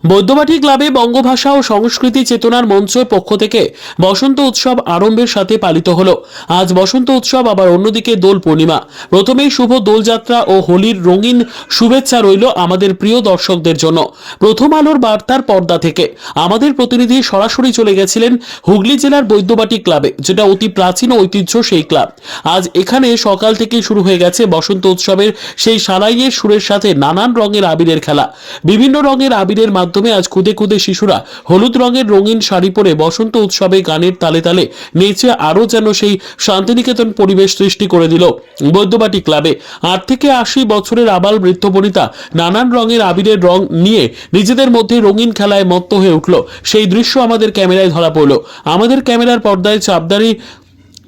বৈদ্যবাটি ক্লাবে বঙ্গভাষা ও সংস্কৃতি চেতনার মঞ্চের পক্ষ থেকে বসন্ত উৎসব আরম্ভের সাথে পালিত হলো। আজ বসন্ত উৎসব, আবার অন্যদিকে দোল পূর্ণিমা। প্রথমেই শুভ দোলযাত্রা ও হোলির রঙিন শুভেচ্ছা রইল আমাদের প্রিয় দর্শকদের জন্য। প্রথম আলোর বার্তার পর্দা থেকে আমাদের প্রতিনিধি সরাসরি চলে গেছিলেন হুগলি জেলার বৈদ্যবাটি ক্লাবে, যেটা অতি প্রাচীন ঐতিহ্য সেই ক্লাব। আজ এখানে সকাল থেকেই শুরু হয়ে গেছে বসন্ত উৎসবের সেই সারাইয়ের সুরের সাথে নানান রঙের আবিরের খেলা। বিভিন্ন রঙের আবিরের মাধ্যমে আজ খুদে খুদে শিশুরা হলুদ রঙের রঙিন শাড়ি পরে বসন্ত উৎসবে গানের তালে তালে নেচে আরো যেন সেই শান্তিনিকেতন পরিবেশ সৃষ্টি করে দিল বৈদ্যবাটি ক্লাবে। 8 থেকে 80 বছরের আবাল বৃদ্ধ বনিতা নানান রঙের আবিরের রং নিয়ে নিজেদের মধ্যে রঙিন খেলায় মত্ত হয়ে উঠল। সেই দৃশ্য আমাদের ক্যামেরায় ধরা পড়ল। আমাদের ক্যামেরার পর্দায় চাপদারি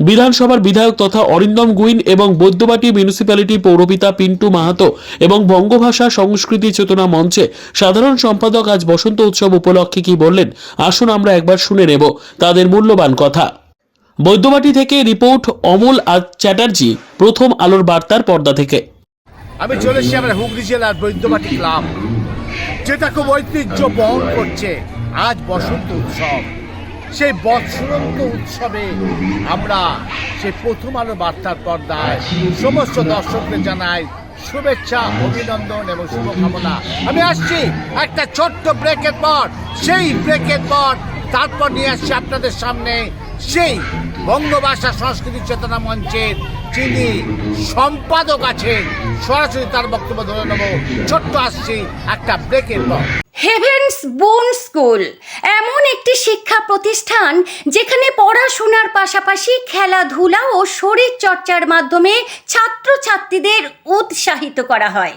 বিধানসভার বিধায়ক তথা অরিন্দম গুইন এবং বৈদ্যবাটি মিউনিসিপ্যালিটি পৌরপিতা পিন্টু মাহাতো এবং বঙ্গভাষা সংস্কৃতি চেতনা মঞ্চে সাধারণ সম্পাদক আজ বসন্ত উৎসব উপলক্ষে কি বললেন, আসুন আমরা একবার শুনে নেব তাদের মূল্যবান কথা। বৈদ্যবাটি থেকে রিপোর্ট অমল চ্যাটার্জি, প্রথম আলোর বার্তার পর্দা থেকে। আমি চলে এসেছি আমরা হুগলি জেলার বৈদ্যবাটি ক্লাব, যেটা খুব ঐতিহ্য বহন করছে। আজ বসন্ত উৎসব, সেই বসন্ত উৎসবে আমরা সেই প্রথম আলো বার্তার পর্দায় সমস্ত দর্শকদের জানাই শুভেচ্ছা, অভিনন্দন এবং শুভকামনা। আমি আসছি একটা ছোট্ট ব্রেকের পর, সেই ব্রেকের পর তারপর নিয়ে আসছি আপনাদের সামনে সেই বঙ্গভাষা সংস্কৃতি চেতনা মঞ্চের যিনি সম্পাদক আছেন, সরাসরি তার বক্তব্য ধরে নেব। ছোট্ট আসছি একটা ব্রেকের পর। হেভেন্স বোন স্কুল এমন একটি শিক্ষা প্রতিষ্ঠান যেখানে পড়াশোনার পাশাপাশি খেলাধুলা ও শরীর চর্চার মাধ্যমে ছাত্রছাত্রীদের উৎসাহিত করা হয়।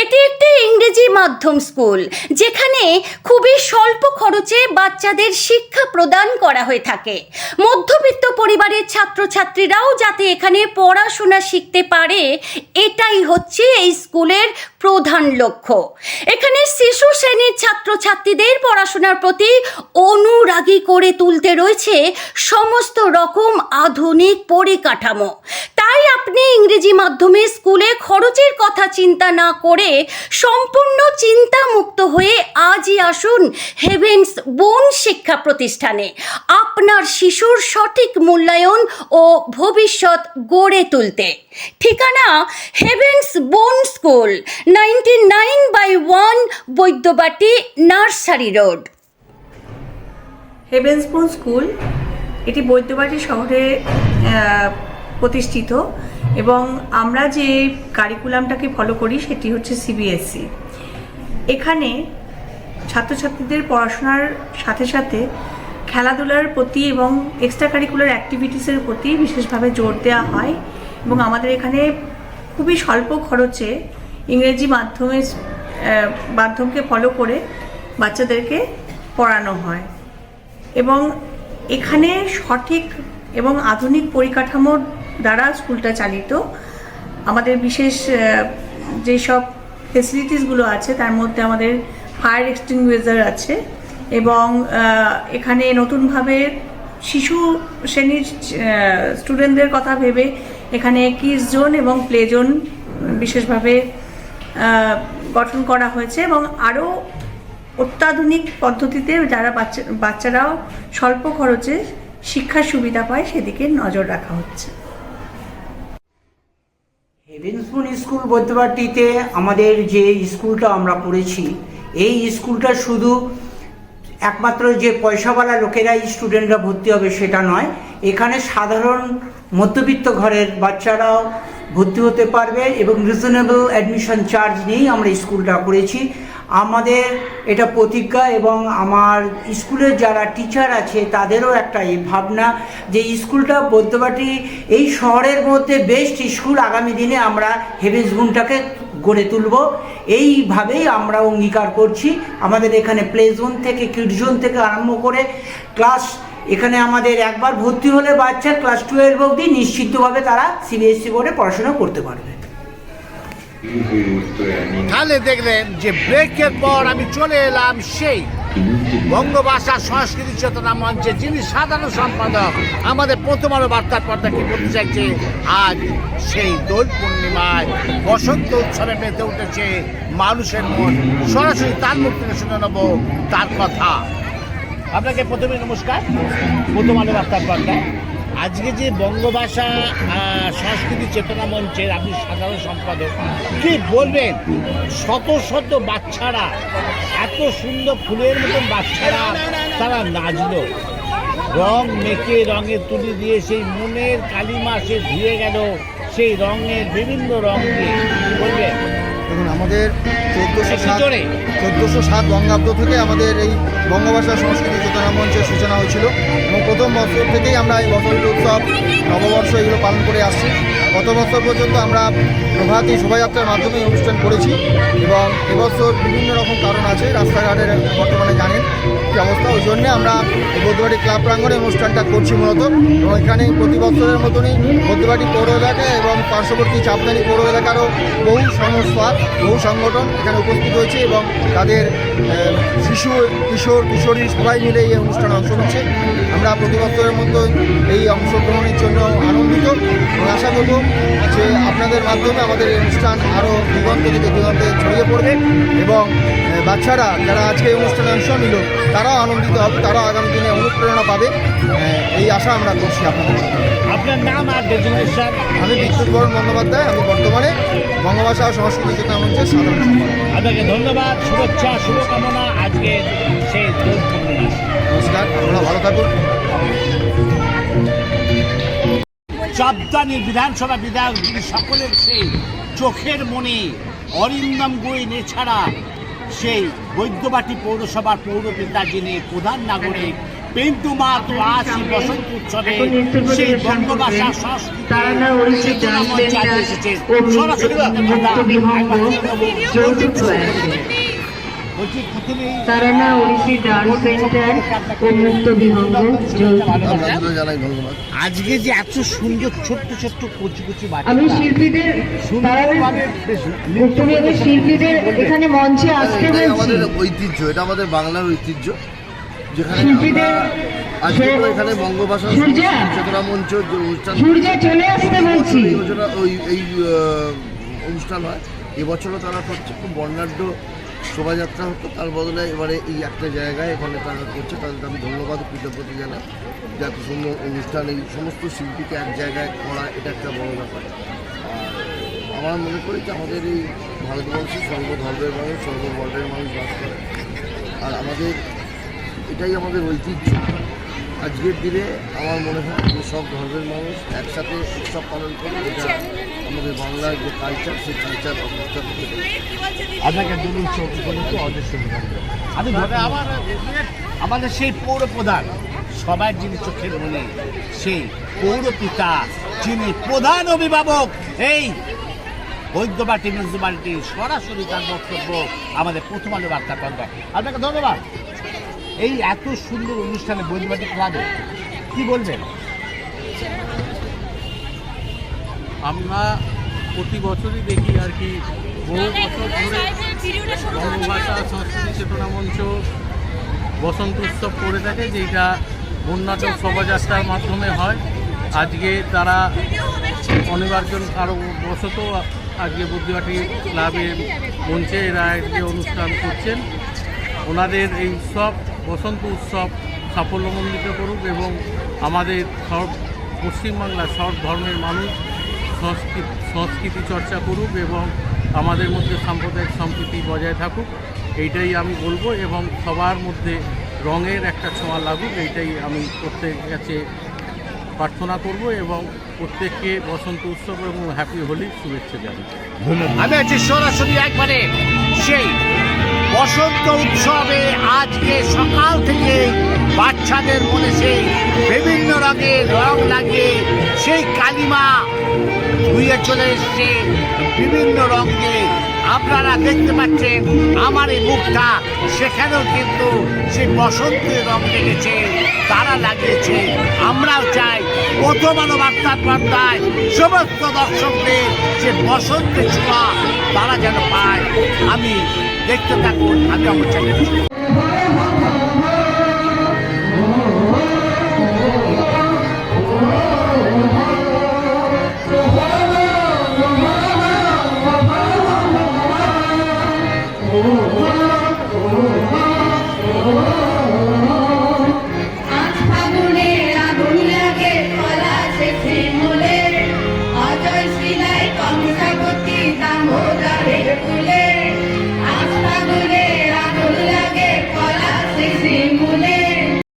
এটি একটি ইংরেজি মাধ্যম স্কুল, যেখানে খুবই স্বল্প খরচে বাচ্চাদের শিক্ষা প্রদান করা হয়ে থাকে। মধ্যবিত্ত পরিবারের ছাত্রছাত্রীরাও যাতে এখানে পড়াশোনা শিখতে পারে, এটাই হচ্ছে এই স্কুলের প্রধান লক্ষ্য। এখানে শিশু শ্রেণীর ছাত্রছাত্রীদের পড়াশোনার প্রতি অনুরাগী করে তুলতে রয়েছে সমস্ত রকম আধুনিক পরিকাঠামো। তাই আপনি ইংরেজি মাধ্যমে স্কুলে খরচের কথা চিন্তা না করে সম্পূর্ণ চিন্তামুক্ত হয়ে আজই আসুন হেভেন্স বোন শিক্ষা প্রতিষ্ঠানে আপনার শিশুর সঠিক মূল্যায়ন ও ভবিষ্যৎ গড়ে তুলতে। ঠিকানা হেভেন্স বোন school, 99/1 Baidyabati nursery road. Heavens বোন স্কুল এটি বৈদ্যবাটি শহরে প্রতিষ্ঠিত এবং আমরা যে কারিকুলামটাকে ফলো করি সেটি হচ্ছে সিবিএসই। এখানে ছাত্রছাত্রীদের পড়াশোনার সাথে সাথে খেলাধুলার প্রতি এবং এক্সট্রা কারিকুলার অ্যাক্টিভিটিসের প্রতি বিশেষভাবে জোর দেওয়া হয় এবং আমাদের এখানে খুবই স্বল্প খরচে ইংরেজি মাধ্যমকে ফলো করে বাচ্চাদেরকে পড়ানো হয় এবং এখানে সঠিক এবং আধুনিক পরিকাঠামোর দ্বারা স্কুলটা চালিত। আমাদের বিশেষ যেসব ফেসিলিটিসগুলো আছে তার মধ্যে আমাদের ফায়ার এক্সটিংগুইশার আছে এবং এখানে নতুনভাবে শিশু শ্রেণীর স্টুডেন্টদের কথা ভেবে এখানে কিডস জোন এবং প্লে জোন বিশেষভাবে গঠন করা হয়েছে এবং আরও অত্যাধুনিক পদ্ধতিতে যারা বাচ্চারাও স্বল্প খরচে শিক্ষার সুবিধা পায় সেদিকে নজর রাখা হচ্ছে। হেভেন্স বোন স্কুল বৈদ্যবাটিতে আমাদের যে স্কুলটা আমরা পড়েছি, এই স্কুলটা শুধু একমাত্র যে পয়সাওয়ালা লোকেরাই স্টুডেন্টরা ভর্তি হবে সেটা নয়, এখানে সাধারণ মধ্যবিত্ত ঘরের বাচ্চারাও ভর্তি হতে পারবে এবং রিজনেবল অ্যাডমিশন চার্জ নিয়েই আমরা স্কুলটা করেছি। আমাদের এটা প্রতিজ্ঞা এবং আমার স্কুলের যারা টিচার আছে তাদেরও একটা এই ভাবনা যে স্কুলটা বৈদ্যবাটি এই শহরের মধ্যে বেস্ট স্কুল আগামী দিনে আমরা হেভেন্স বোনটাকে গড়ে তুলব, এইভাবেই আমরা অঙ্গীকার করছি। আমাদের এখানে প্লে জোন থেকে কিড জোন থেকে আরম্ভ করে ক্লাস, এখানে আমাদের একবার ভর্তি হলে বাচ্চা ক্লাস 12 অবধি নিশ্চিতভাবে তারা সিবিএসসি বোর্ডে পড়াশোনা করতে পারবে। তাহলে দেখলেন যে ব্রেকের পর আমি চলে এলাম সেই বঙ্গভাষা সংস্কৃতি চেতনা মঞ্চে, যিনি সাধারণ সম্পাদক আমাদের প্রথম আলো বার্তার পর্দা কি বলতে চাইছে, আজ সেই দোল পূর্ণিমায় বসন্ত উৎসবে মেতে উঠেছে মানুষের মন। সরাসরি তার মুখ থেকে শুনে নেব তার কথা। আপনাকে প্রথমে নমস্কার, প্রথম আলো বার্তার পর্দায়। আজকে যে বঙ্গভাষা সংস্কৃতি চেতনা মঞ্চের আপনি সাধারণ সম্পাদক, কি বলবেন? শত শত বাচ্চারা, এত সুন্দর ফুলের মতন বাচ্চারা তারা নাচলো, রং মেখে রঙে তুলি দিয়ে সেই মনের কালিমা সে ধুয়ে গেল সেই রঙের বিভিন্ন রং দিয়ে। কি বলবেন? দেখুন, আমাদের 1407 বঙ্গাব্দ থেকে আমাদের এই বঙ্গভাষা সংস্কৃতি চেতনা মঞ্চের সূচনা হয়েছিল এবং প্রথম বছর থেকেই আমরা এই বসন্ত উৎসব, নববর্ষ এগুলো পালন করে আসছি। গত বছর পর্যন্ত আমরা প্রভাতী শোভাযাত্রার মাধ্যমে এই অনুষ্ঠান করেছি এবং এবছর বিভিন্ন রকম কারণ আছে, রাস্তাঘাটের বর্তমানে জানেন কী অবস্থা, ওই জন্যে আমরা এই বদ্যবাটি ক্লাব প্রাঙ্গণে অনুষ্ঠানটা করছি মূলত। এবং এখানে প্রতি বছরের মতনই বদ্যবাটি পৌর এলাকা এবং পার্শ্ববর্তী চাপদানি পৌর এলাকারও বহু সংস্থা, বহু সংগঠন এখানে উপস্থিত হয়েছে এবং তাদের শিশু, কিশোর, কিশোরী সবাই মিলে এই অনুষ্ঠানে অংশ নিচ্ছে। আমরা প্রতি বছরের মতো এই অংশগ্রহণের জন্য আনন্দিত এবং আশা করব যে আপনাদের মাধ্যমে আমাদের এই অনুষ্ঠান আরও দিগন্ত থেকে দিগন্তে ছড়িয়ে পড়বে এবং বাচ্চারা যারা আজকে এই অনুষ্ঠানে অংশ নিল তারাও আনন্দিত হবে, তারাও আগামী দিনে অনুপ্রেরণা পাবে, এই আশা আমরা করছি আপনাদের। আপনার নাম আর ডেজিগনেশন? আমি বিদ্যুৎ বরণ বন্দ্যোপাধ্যায়, আমি বর্তমানে বঙ্গভাষা সংস্কৃতি চেতনা মঞ্চের সাধারণ সম্পাদক। আপনাকে ধন্যবাদ, শুভেচ্ছা, শুভকামনা আজকে সেই দোল পূর্ণিমা। নমস্কার, আপনারা ভালো থাকুন। চাপদানির বিধানসভা বিধায়ক যিনি সকলের সেই চোখের মণি, অরিন্দম গোয়েন, এছাড়া সেই বৈদ্যবাটি পৌরসভার পৌরপিতা যিনি প্রধান নাগরিক পেন্টু মাহাতো, আজ বসন্ত উৎসবে সেই বঙ্গভাষা সংস্কৃতি চেতনা মঞ্চে আজ এসেছে। সরাসরি বলছি প্রথমেই তারানা ওড়িশি ডান্স সেন্টার ও মুক্ত বিহঙ্গ আজকে যে এত সুন্দর ছোট্ট ছোট্ট কচি কচি আমি শিল্পীদের মুক্তবিহঙ্গের শিল্পীদের এখানে মঞ্চে আসতে বলছি। আমাদের ঐতিহ্য, এটা আমাদের বাংলার ঐতিহ্য, যেখানে শিল্পীদের আজকে এখানে বঙ্গভাষা চেতনা মঞ্চ যে অনুষ্ঠান চলে আসতে বলছি, এই অনুষ্ঠান হয়। এবছরও তারা করছে, খুব বর্ণাঢ্য শোভাযাত্রা হতো, তার বদলে এবারে এই একটা জায়গায় এখানে তারা করছে। তাদের আমি ধন্যবাদ, কৃতজ্ঞতা জানাই যে এত সুন্দর অনুষ্ঠান, এই সমস্ত শিল্পীকে এক জায়গায় করা, এটা একটা বড় ব্যাপার। আর আমরা মনে করি যে আমাদের এই ভারতবর্ষে সর্বধর্মের মানুষ, সর্ববর্ণের মানুষ বাস করে, আর আমাদের এটাই আমাদের ঐতিহ্য। আজকের দিনে আমার মনে হয় যে সব ধর্মের মানুষ একসাথে উৎসব পালন করে, এটা আমাদের বাংলার যে কালচার, সেই কালচার অবস্থা থেকে। আপনাকে দুলুন চোখ উপলক্ষে অজস্র সুবিধা। আমি আমাদের সেই পৌর প্রধান, সবার যিনি চোখের মনে, সেই পৌরপিতা যিনি প্রধান অভিভাবক এই বৈদ্যবাটি মিউনিসিপ্যালিটি, সরাসরি তার বক্তব্য আমাদের প্রথম আলো বার্তা করবে। আপনাকে ধন্যবাদ। এই এত সুন্দর অনুষ্ঠানে বৈদ্যবাটি ক্লাবে কি বলবেন? আমরা প্রতি বছরই দেখি আর কি, বহু বছর ধরে বঙ্গভাষা সংস্কৃতি চেতনা মঞ্চ বসন্ত উৎসব করে থাকে, যেটা বর্ণাঢ্য শোভাযাত্রার মাধ্যমে হয়। আজকে তারা অনিবার্য কারণবশত আজকে বুদ্ধিবাটি ক্লাবের মঞ্চে এরা আজকে অনুষ্ঠান করছেন। ওনাদের এই উৎসব, বসন্ত উৎসব সাফল্যমণ্ডিত করুক এবং আমাদের সব পশ্চিমবাংলার সব ধর্মের মানুষ সংস্কৃতি চর্চা করুক এবং আমাদের মধ্যে সাম্প্রদায়িক সম্প্রীতি বজায় থাকুক, এইটাই আমি বলবো। এবং সবার মধ্যে রঙের একটা ছোঁয়া লাগুক, এইটাই আমি প্রত্যেকের কাছে প্রার্থনা করব এবং প্রত্যেককে বসন্ত উৎসব এবং হ্যাপি হোলির শুভেচ্ছা জানাই। আমি আছি সরাসরি একবারে সেই বসন্ত উৎসবে। আজকে সকাল থেকে বাচ্চাদের মনে সেই বিভিন্ন রঙের রং লাগিয়ে সেই কালিমা ধুয়ে চলে এসছে বিভিন্ন রঙে। আপনারা দেখতে পাচ্ছেন আমার এই মুখটা, সেখানেও কিন্তু সেই বসন্তের রং লেগেছে, তারা লাগিয়েছে। আমরাও চাই প্রথম আলো বার্তার পর্দায় সমস্ত দর্শকদের যে বসন্তের ছোঁয়া তারা যেন পায়। আমি দেখতে থাকুন, আমি আমার চ্যানেল।